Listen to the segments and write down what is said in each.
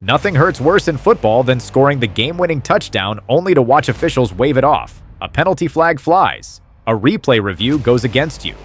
Nothing hurts worse in football than scoring the game-winning touchdown only to watch officials wave it off. A penalty flag flies. A replay review goes against you.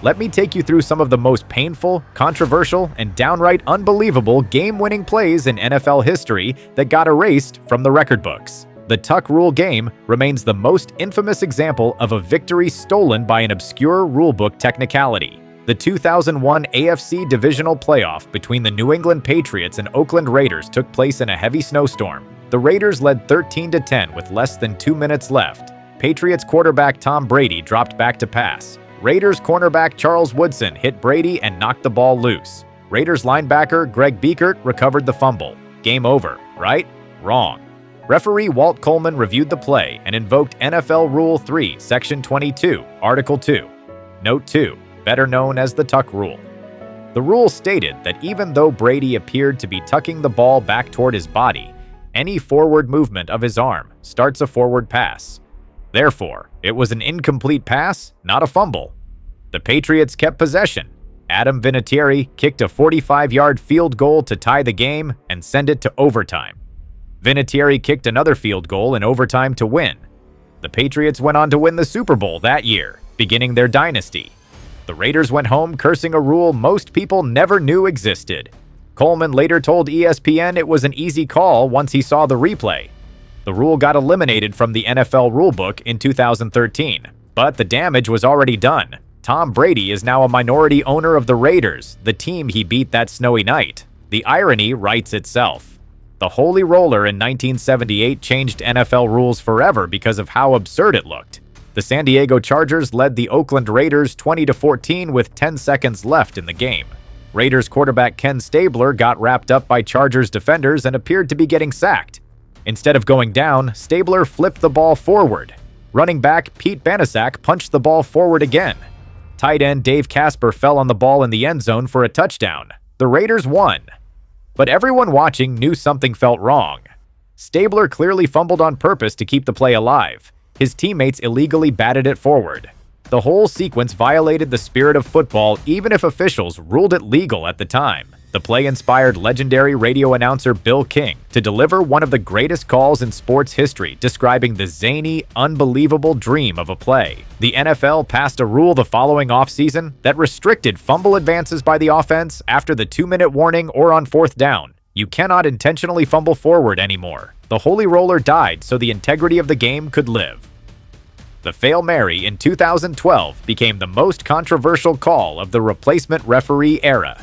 Let me take you through some of the most painful, controversial, and downright unbelievable game-winning plays in NFL history that got erased from the record books. The tuck rule game remains the most infamous example of a victory stolen by an obscure rulebook technicality. The 2001 AFC divisional playoff between the New England Patriots and Oakland Raiders took place in a heavy snowstorm. The Raiders led 13-10 with less than 2 minutes left. Patriots quarterback Tom Brady dropped back to pass. Raiders cornerback Charles Woodson hit Brady and knocked the ball loose. Raiders linebacker Greg Biekert recovered the fumble. Game over, right? Wrong. Referee Walt Coleman reviewed the play and invoked NFL Rule 3, Section 22, Article 2. Note 2. Better known as the tuck rule. The rule stated that even though Brady appeared to be tucking the ball back toward his body, any forward movement of his arm starts a forward pass. Therefore, it was an incomplete pass, not a fumble. The Patriots kept possession. Adam Vinatieri kicked a 45-yard field goal to tie the game and send it to overtime. Vinatieri kicked another field goal in overtime to win. The Patriots went on to win the Super Bowl that year, beginning their dynasty. The Raiders went home cursing a rule most people never knew existed. Coleman later told ESPN it was an easy call once he saw the replay. The rule got eliminated from the NFL rulebook in 2013, but the damage was already done. Tom Brady is now a minority owner of the Raiders, the team he beat that snowy night. The irony writes itself. The Holy Roller in 1978 changed NFL rules forever because of how absurd it looked. The San Diego Chargers led the Oakland Raiders 20-14 with 10 seconds left in the game. Raiders quarterback Ken Stabler got wrapped up by Chargers defenders and appeared to be getting sacked. Instead of going down, Stabler flipped the ball forward. Running back Pete Banaszak punched the ball forward again. Tight end Dave Casper fell on the ball in the end zone for a touchdown. The Raiders won. But everyone watching knew something felt wrong. Stabler clearly fumbled on purpose to keep the play alive. His teammates illegally batted it forward. The whole sequence violated the spirit of football even if officials ruled it legal at the time. The play inspired legendary radio announcer Bill King to deliver one of the greatest calls in sports history, describing the zany, unbelievable dream of a play. The NFL passed a rule the following offseason that restricted fumble advances by the offense after the 2-minute warning or on fourth down. You cannot intentionally fumble forward anymore. The Holy Roller died so the integrity of the game could live. The Fail Mary in 2012 became the most controversial call of the replacement referee era.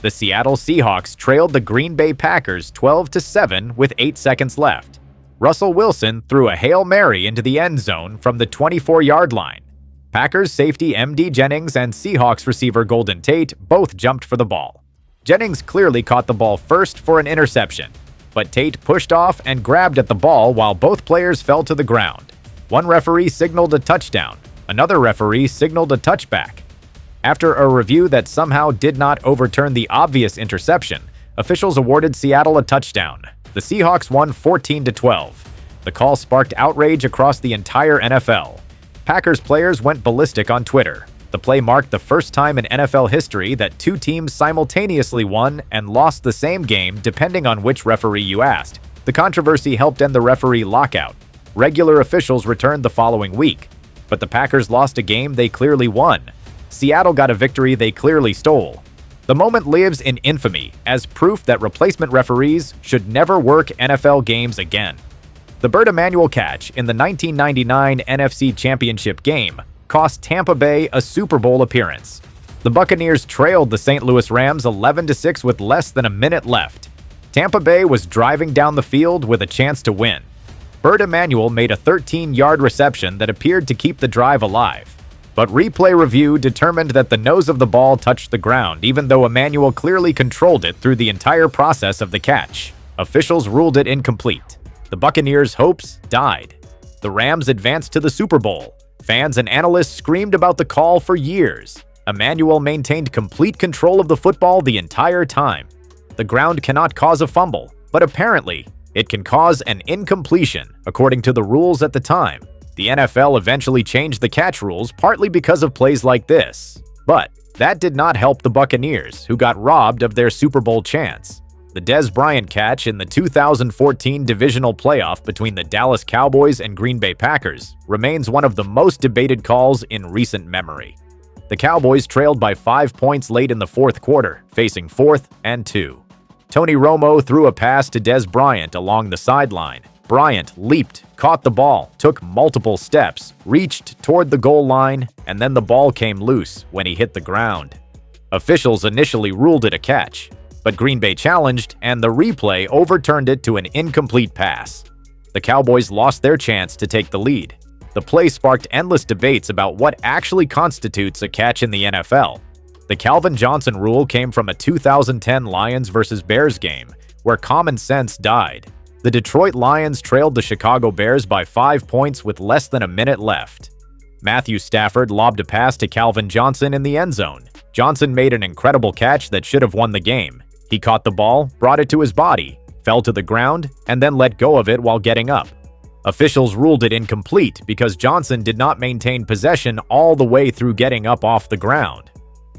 The Seattle Seahawks trailed the Green Bay Packers 12-7 with 8 seconds left. Russell Wilson threw a Hail Mary into the end zone from the 24-yard line. Packers safety M.D. Jennings and Seahawks receiver Golden Tate both jumped for the ball. Jennings clearly caught the ball first for an interception, but Tate pushed off and grabbed at the ball while both players fell to the ground. One referee signaled a touchdown. Another referee signaled a touchback. After a review that somehow did not overturn the obvious interception, officials awarded Seattle a touchdown. The Seahawks won 14-12. The call sparked outrage across the entire NFL. Packers players went ballistic on Twitter. The play marked the first time in NFL history that two teams simultaneously won and lost the same game depending on which referee you asked. The controversy helped end the referee lockout. Regular officials returned the following week, but the Packers lost a game they clearly won. Seattle got a victory they clearly stole. The moment lives in infamy as proof that replacement referees should never work NFL games again. The Bert Emanuel catch in the 1999 NFC Championship game cost Tampa Bay a Super Bowl appearance. The Buccaneers trailed the St. Louis Rams 11-6 with less than a minute left. Tampa Bay was driving down the field with a chance to win. Bert Emanuel made a 13-yard reception that appeared to keep the drive alive. But replay review determined that the nose of the ball touched the ground, even though Emanuel clearly controlled it through the entire process of the catch. Officials ruled it incomplete. The Buccaneers' hopes died. The Rams advanced to the Super Bowl. Fans and analysts screamed about the call for years. Emanuel maintained complete control of the football the entire time. The ground cannot cause a fumble, but apparently, it can cause an incompletion, according to the rules at the time. The NFL eventually changed the catch rules partly because of plays like this. But that did not help the Buccaneers, who got robbed of their Super Bowl chance. The Dez Bryant catch in the 2014 divisional playoff between the Dallas Cowboys and Green Bay Packers remains one of the most debated calls in recent memory. The Cowboys trailed by 5 points late in the fourth quarter, facing 4th and 2. Tony Romo threw a pass to Dez Bryant along the sideline. Bryant leaped, caught the ball, took multiple steps, reached toward the goal line, and then the ball came loose when he hit the ground. Officials initially ruled it a catch, but Green Bay challenged, and the replay overturned it to an incomplete pass. The Cowboys lost their chance to take the lead. The play sparked endless debates about what actually constitutes a catch in the NFL. The Calvin Johnson rule came from a 2010 Lions vs. Bears game, where common sense died. The Detroit Lions trailed the Chicago Bears by 5 points with less than a minute left. Matthew Stafford lobbed a pass to Calvin Johnson in the end zone. Johnson made an incredible catch that should have won the game. He caught the ball, brought it to his body, fell to the ground, and then let go of it while getting up. Officials ruled it incomplete because Johnson did not maintain possession all the way through getting up off the ground.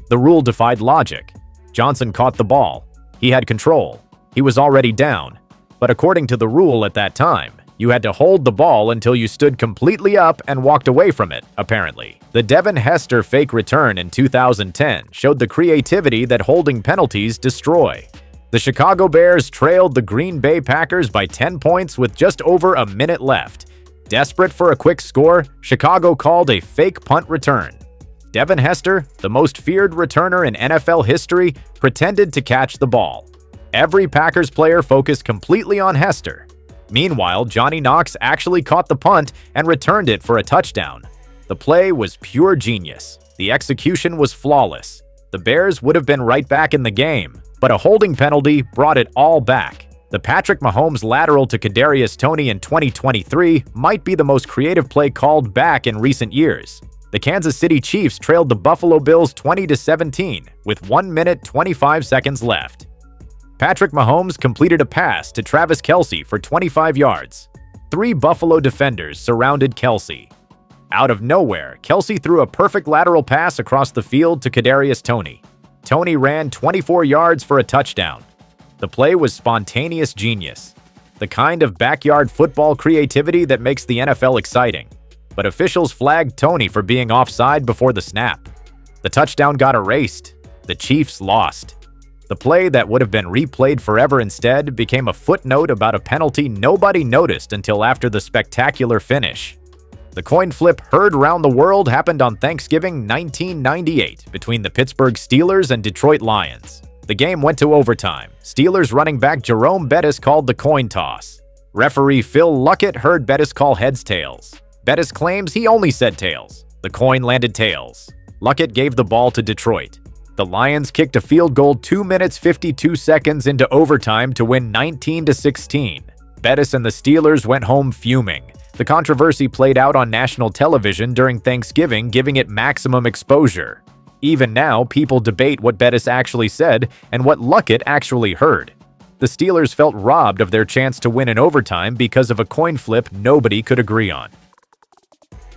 The rule defied logic. Johnson caught the ball. He had control. He was already down. But according to the rule at that time, you had to hold the ball until you stood completely up and walked away from it, apparently. The Devin Hester fake return in 2010 showed the creativity that holding penalties destroy. The Chicago Bears trailed the Green Bay Packers by 10 points with just over a minute left. Desperate for a quick score, Chicago called a fake punt return. Devin Hester, the most feared returner in NFL history, pretended to catch the ball. Every Packers player focused completely on Hester. Meanwhile, Johnny Knox actually caught the punt and returned it for a touchdown. The play was pure genius. The execution was flawless. The Bears would have been right back in the game, but a holding penalty brought it all back. The Patrick Mahomes lateral to Kadarius Toney in 2023 might be the most creative play called back in recent years. The Kansas City Chiefs trailed the Buffalo Bills 20-17 with 1 minute 25 seconds left. Patrick Mahomes completed a pass to Travis Kelce for 25 yards. 3 Buffalo defenders surrounded Kelce. Out of nowhere, Kelce threw a perfect lateral pass across the field to Kadarius Toney. Toney ran 24 yards for a touchdown. The play was spontaneous genius, the kind of backyard football creativity that makes the NFL exciting. But officials flagged Toney for being offside before the snap. The touchdown got erased. The Chiefs lost. The play that would have been replayed forever instead became a footnote about a penalty nobody noticed until after the spectacular finish. The coin flip heard around the world happened on Thanksgiving 1998 between the Pittsburgh Steelers and Detroit Lions. The game went to overtime. Steelers running back Jerome Bettis called the coin toss. Referee Phil Luckett heard Bettis call heads-tails. Bettis claims he only said tails. The coin landed tails. Luckett gave the ball to Detroit. The Lions kicked a field goal 2 minutes 52 seconds into overtime to win 19-16. Bettis and the Steelers went home fuming. The controversy played out on national television during Thanksgiving, giving it maximum exposure. Even now, people debate what Bettis actually said and what Luckett actually heard. The Steelers felt robbed of their chance to win in overtime because of a coin flip nobody could agree on.